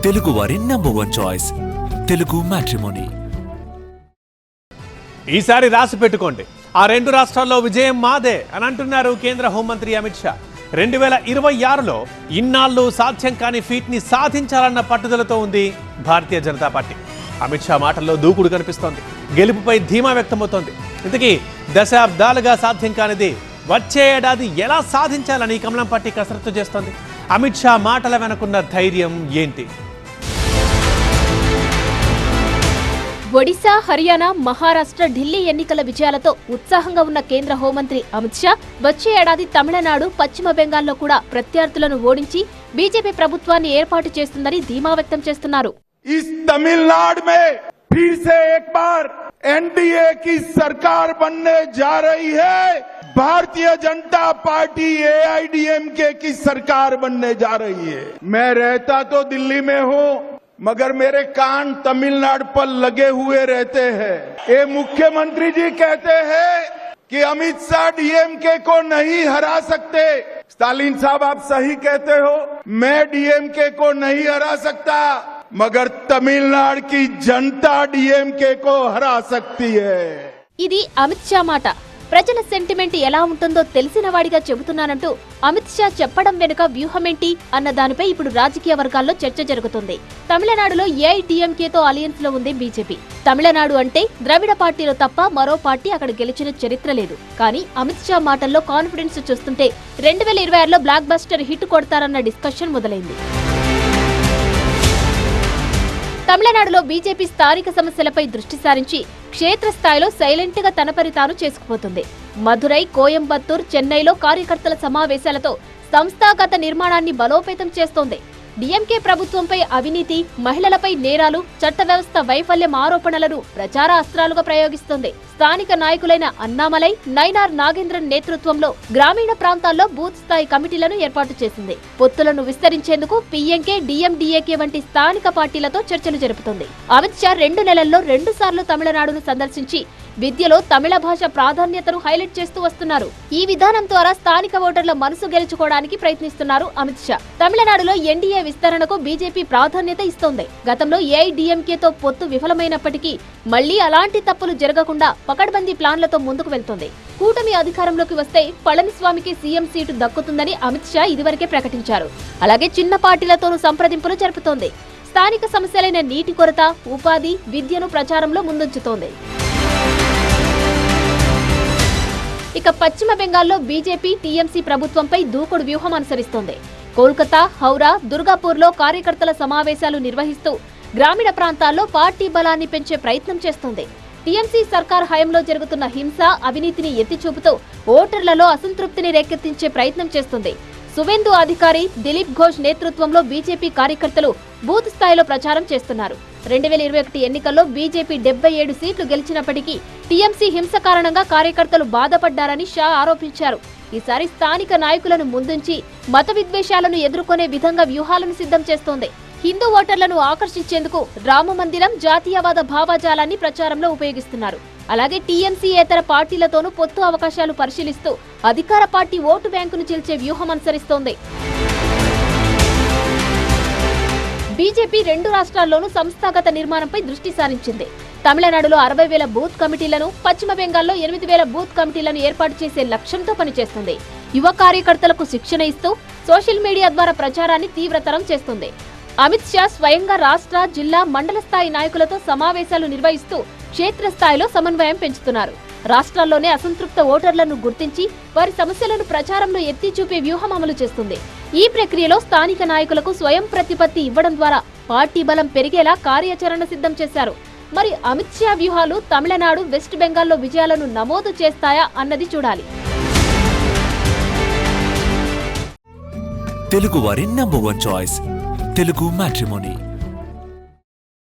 తెలుగు వారి #1 choice Telugu matrimony. ఈసారి రాసి పెట్టుకోండి, ఆ రెండు రాష్ట్రాల్లో విజయం మాదే అని అంటున్నారు కేంద్ర హోంమంత్రి అమిత్ షా. 2026లో ఇన్నాళ్ళు సాధ్యం కాని ఫీట్ ని సాధించాలన్న పట్టుదలతో ఉంది భారతీయ జనతా పార్టీ. అమిత్ షా మాటల్లో దూకుడు కనిపిస్తోంది, గెలుపుపై ధీమా వ్యక్తమవుతోంది. ఇంతకీ దశాబ్దాలుగా సాధ్యం కానిది వచ్చే ఏడాది ఎలా సాధించాలని కమలం పార్టీ కసరత్తు చేస్తోంది. అమిత్ షా మాటల వెనుకున్న ధైర్యం ఏంటి? ఒడిశా, హర్యానా, మహారాష్ట్ర, ఢిల్లీ ఎన్నికల విజయాలతో ఉత్సాహంగా ఉన్న కేంద్ర హోంమంత్రి అమిత్ షా వచ్చే ఏడాది తమిళనాడు, పశ్చిమ బెంగాల్లో కూడా ప్రత్యర్థులను ఓడించి బీజేపీ ప్రభుత్వాన్ని ఏర్పాటు చేస్తుందని ధీమా వ్యక్తం చేస్తున్నారు. तमिलनाडु में फिर से एक बार एनडीए की सरकार बनने जा रही है. भारतीय जनता पार्टी एआईडीएमके की सरकार बनने जा रही है. मैं रहता तो दिल्ली में हूँ, मगर मेरे कान तमिलनाडु पर लगे हुए रहते हैं. ये मुख्यमंत्री जी कहते हैं कि अमित शाह डीएमके को नहीं हरा सकते. स्टालिन साहब, आप सही कहते हो, मैं डीएमके को नहीं हरा सकता, मगर तमिलनाडु की जनता डीएमके को हरा सकती है. ఇది అమిత్ షా మాట. ప్రజల సెంటిమెంట్ ఎలా ఉంటుందో తెలిసిన వాడిగా చెబుతున్నానంటూ అమిత్ షా చెప్పడం వెనుక వ్యూహమేంటి అన్న దానిపై ఇప్పుడు రాజకీయ వర్గాల్లో చర్చ జరుగుతుంది. తమిళనాడులో ఏఐడీఎంకేతో అలయన్స్ లో ఉంది బీజేపీ. తమిళనాడు అంటే ద్రవిడ పార్టీలో తప్ప మరో పార్టీ అక్కడ గెలిచిన చరిత్ర లేదు. కానీ అమిత్ షా మాటల్లో కాన్ఫిడెన్స్ చూస్తుంటే 2026లో బ్లాక్ బస్టర్ హిట్ కొడతారన్న డిస్కషన్ మొదలైంది. తమిళనాడులో బీజేపీ స్థానిక సమస్యలపై దృష్టి సారించి క్షేత్రస్థాయిలో సైలెంట్ గా తన పని తాను చేసుకుపోతుంది. మధురై, కోయంబత్తూర్, చెన్నైలో కార్యకర్తల సమావేశాలతో సంస్థాగత నిర్మాణాన్ని బలోపేతం చేస్తోంది. డీఎంకే ప్రభుత్వంపై అవినీతి, మహిళలపై నేరాలు, చట్ట వ్యవస్థ వైఫల్యం ఆరోపణలను ప్రచార అస్త్రాలుగా ప్రయోగిస్తోంది. స్థానిక నాయకులైన అన్నామలై, నైనార్ నాగేంద్రన్ నేతృత్వంలో గ్రామీణ ప్రాంతాల్లో బూత్ స్థాయి కమిటీలను ఏర్పాటు చేసింది. పొత్తులను విస్తరించేందుకు పీఎంకే, డీఎండీఏకే వంటి స్థానిక పార్టీలతో చర్చలు జరుపుతోంది. అమిత్ షా 2 నెలల్లో 2 సార్లు తమిళనాడును సందర్శించి విద్యలో తమిళ భాష ప్రాధాన్యతను హైలైట్ చేస్తూ వస్తున్నారు. ఈ విధానం ద్వారా స్థానిక ఓటర్ల మనసు గెలుచుకోవడానికి ప్రయత్నిస్తున్నారు అమిత్ షా. తమిళనాడులో ఎన్డీఏ విస్తరణకు బీజేపీ ప్రాధాన్యత ఇస్తోంది. గతంలో ఏఐడీఎంకేతో పొత్తు విఫలమైనప్పటికీ మళ్లీ అలాంటి తప్పులు జరగకుండా పకడ్బందీ ప్లాన్లతో ముందుకు వెళ్తోంది. కూటమి అధికారంలోకి వస్తే పళనిస్వామికి సీఎం సీటు దక్కుతుందని అమిత్ షా ఇదివరకే ప్రకటించారు. అలాగే చిన్న పార్టీలతోనూ సంప్రదింపులు జరుపుతోంది. స్థానిక సమస్యలైన నీటి కొరత, ఉపాధి, విద్యను ప్రచారంలో ముందుంచుతోంది. ఇక పశ్చిమ బెంగాల్లో బీజేపీ, టీఎంసీ ప్రభుత్వంపై దూకుడు వ్యూహం అనుసరిస్తోంది. కోల్కతా, హౌరా, దుర్గాపూర్లో కార్యకర్తల సమావేశాలు నిర్వహిస్తూ గ్రామీణ ప్రాంతాల్లో పార్టీ బలాన్ని పెంచే ప్రయత్నం చేస్తోంది. టీఎంసీ సర్కార్ హయాంలో జరుగుతున్న హింస, అవినీతిని ఎత్తిచూపుతూ ఓటర్లలో అసంతృప్తిని రేకెత్తించే ప్రయత్నం చేస్తుంది. సువేందు అధికారి, దిలీప్ ఘోష్ నేతృత్వంలో బీజేపీ కార్యకర్తలు బూత్ స్థాయిలో ప్రచారం చేస్తున్నారు. 2021 ఎన్నికల్లో బీజేపీ 77 సీట్లు గెలిచినప్పటికీ టీఎంసీ హింస కారణంగా కార్యకర్తలు బాధపడ్డారని షా ఆరోపించారు. ఈసారి స్థానిక నాయకులను ముందుంచి మత విద్వేషాలను ఎదుర్కొనే విధంగా వ్యూహాలను సిద్ధం చేస్తోంది. హిందూ ఓటర్లను ఆకర్షించేందుకు రామ మందిరం, జాతీయవాద భావజాలాన్ని ప్రచారంలో ఉపయోగిస్తున్నారు. అలాగే టీఎంసీయేతర పార్టీలతోనూ పొత్తు అవకాశాలు పరిశీలిస్తూ అధికార పార్టీ ఓటు బ్యాంకును చీల్చే వ్యూహం అనుసరిస్తోంది. బీజేపీ 2 రాష్ట్రాల్లోనూ సంస్థాగత నిర్మాణంపై దృష్టి సారించింది. తమిళనాడులో 60,000 బూత్ కమిటీలను, పశ్చిమ బెంగాల్లో 8,000 బూత్ కమిటీలను ఏర్పాటు చేసే లక్ష్యంతో పనిచేస్తుంది. యువ కార్యకర్తలకు శిక్షణ ఇస్తూ సోషల్ మీడియా ద్వారా ప్రచారాన్ని తీవ్రతరం చేస్తుంది. అమిత్ షా స్వయంగా రాష్ట్ర, జిల్లా, మండల స్థాయి నాయకులతో సమావేశాలు నిర్వహిస్తూ క్షేత్రస్థాయిలో సమన్వయం పెంచుతున్నారు. రాష్ట్రాల్లోనే అసంతృప్త ఓటర్లను గుర్తించి వారి సమస్యలను ప్రచారంలో ఎత్తి చూపే వ్యూహం అమలు చేస్తుంది. ఈ ప్రక్రియలో స్థానిక నాయకులకు స్వయం ప్రతిపత్తి ఇవ్వడం ద్వారా పార్టీ బలం పెరిగేలా కార్యాచరణ సిద్ధం చేశారు. మరి అమిత్ షా వ్యూహాలు తమిళనాడు, వెస్ట్ బెంగాల్లో విజయాలను నమోదు చేస్తాయా అన్నది చూడాలి. తెలుగు వారి #1 చాయిస్ తెలుగు మ్యాట్రిమోనీ.